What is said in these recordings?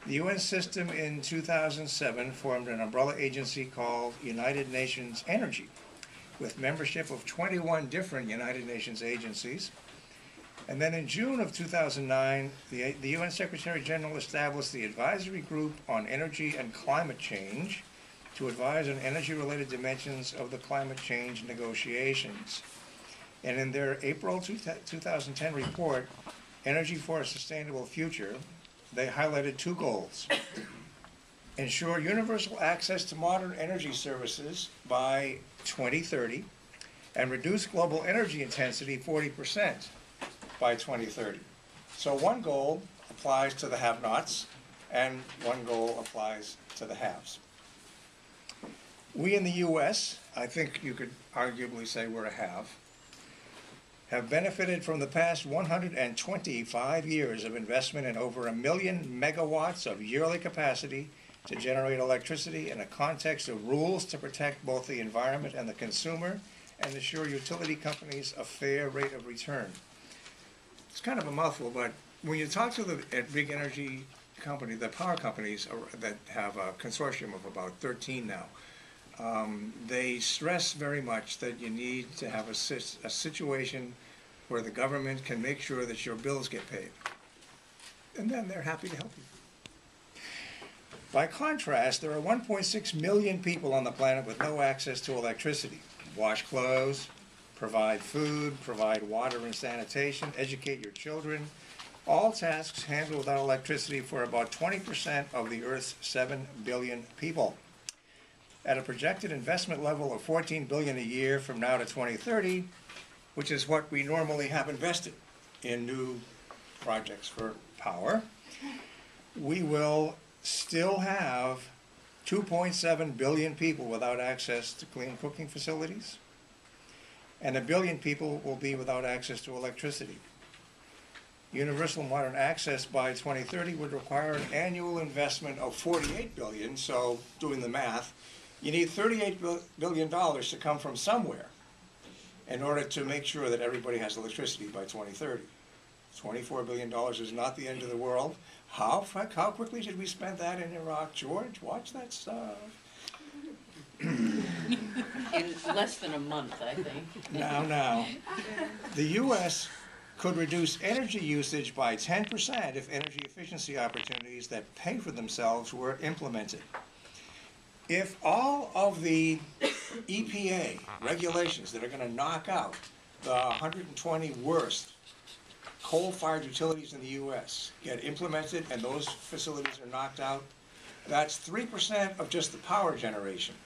The UN system in 2007 formed an umbrella agency called United Nations Energy, with membership of 21 different United Nations agencies. And then in June of 2009, the UN Secretary General established the Advisory Group on Energy and Climate Change to advise on energy-related dimensions of the climate change negotiations. And in their April 2010 report, Energy for a Sustainable Future, they highlighted two goals: ensure universal access to modern energy services by 2030, and reduce global energy intensity 40% by 2030. So one goal applies to the have-nots, and one goal applies to the haves. We in the US, I think you could arguably say we're a have benefited from the past 125 years of investment in over 1 million megawatts of yearly capacity to generate electricity in a context of rules to protect both the environment and the consumer and assure utility companies a fair rate of return. It's kind of a mouthful, but when you talk to the big energy company, the power companies that have a consortium of about 13 now, they stress very much that you need to have a situation where the government can make sure that your bills get paid. And then they're happy to help you. By contrast, there are 1.6 million people on the planet with no access to electricity. Wash clothes, provide food, provide water and sanitation, educate your children, all tasks handled without electricity for about 20% of the Earth's 7 billion people. At a projected investment level of $14 billion a year from now to 2030, which is what we normally have invested in new projects for power, we will still have 2.7 billion people without access to clean cooking facilities, and 1 billion people will be without access to electricity. Universal modern access by 2030 would require an annual investment of $48 billion, so doing the math, you need $38 billion to come from somewhere in order to make sure that everybody has electricity by 2030. $24 billion is not the end of the world. How quickly did we spend that in Iraq? George, watch that stuff. In less than a month, I think. Now. The U.S. could reduce energy usage by 10% if energy efficiency opportunities that pay for themselves were implemented. If all of the EPA regulations that are going to knock out the 120 worst coal-fired utilities in the U.S. get implemented and those facilities are knocked out, that's 3% of just the power generation.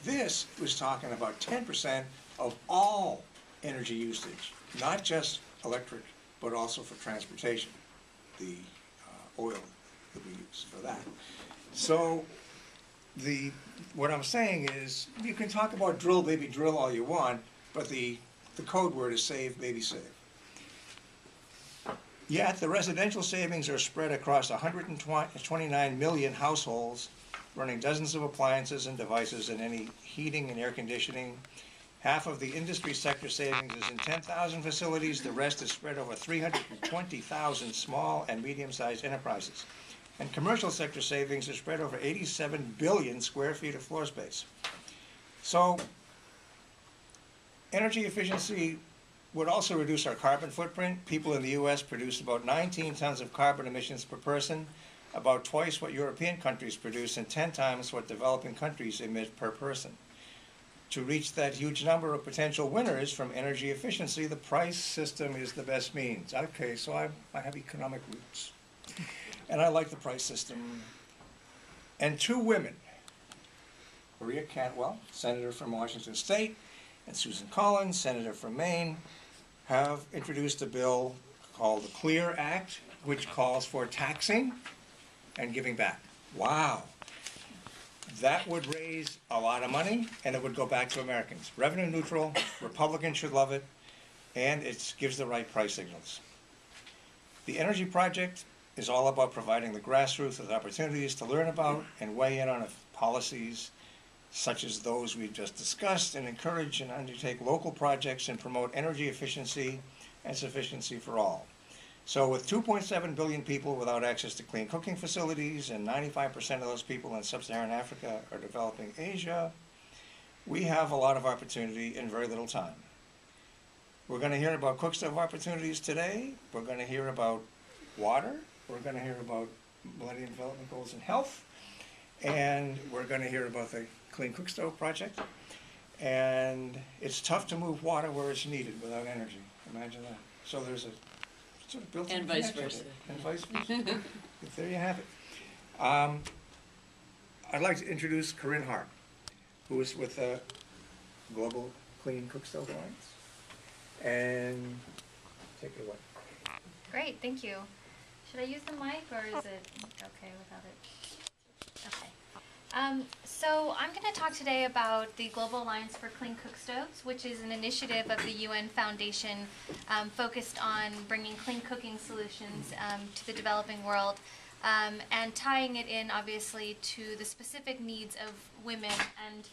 This was talking about 10% of all energy usage, not just electric, but also for transportation, the oil that we use for that. So what I'm saying is, you can talk about drill, baby, drill all you want, but the code word is save, baby, save. Yet the residential savings are spread across 129 million households, running dozens of appliances and devices in any heating and air conditioning. Half of the industry sector savings is in 10,000 facilities. The rest is spread over 320,000 small and medium-sized enterprises. And commercial sector savings are spread over 87 billion square feet of floor space. So energy efficiency would also reduce our carbon footprint. People in the US produce about 19 tons of carbon emissions per person, about twice what European countries produce and 10 times what developing countries emit per person. To reach that huge number of potential winners from energy efficiency, the price system is the best means. Okay, so I have economic roots, and I like the price system. And two women, Maria Cantwell, senator from Washington State, and Susan Collins, senator from Maine, have introduced a bill called the CLEAR Act, which calls for taxing and giving back. Wow. That would raise a lot of money, and it would go back to Americans. Revenue neutral, Republicans should love it, and it gives the right price signals. The Energy Project is all about providing the grassroots with opportunities to learn about and weigh in on policies such as those we've just discussed, and encourage and undertake local projects and promote energy efficiency and sufficiency for all. So with 2.7 billion people without access to clean cooking facilities, and 95% of those people in sub-Saharan Africa or developing Asia, we have a lot of opportunity in very little time. We're going to hear about cook stove opportunities today. We're going to hear about water. We're going to hear about Millennium Development Goals and health. And we're going to hear about the Clean Cook Stove Project. And it's tough to move water where it's needed without energy. Imagine that. So there's a sort of built-in And vice connection versa. there. And vice versa. There you have it. I'd like to introduce Corinne Hart, who is with the Global Clean Cook Stove Alliance. And take it away. Great, thank you. Should I use the mic or is it okay without it? Okay. So I'm going to talk today about the Global Alliance for Clean Cook Stoves, which is an initiative of the UN Foundation focused on bringing clean cooking solutions to the developing world and tying it in, obviously, to the specific needs of women and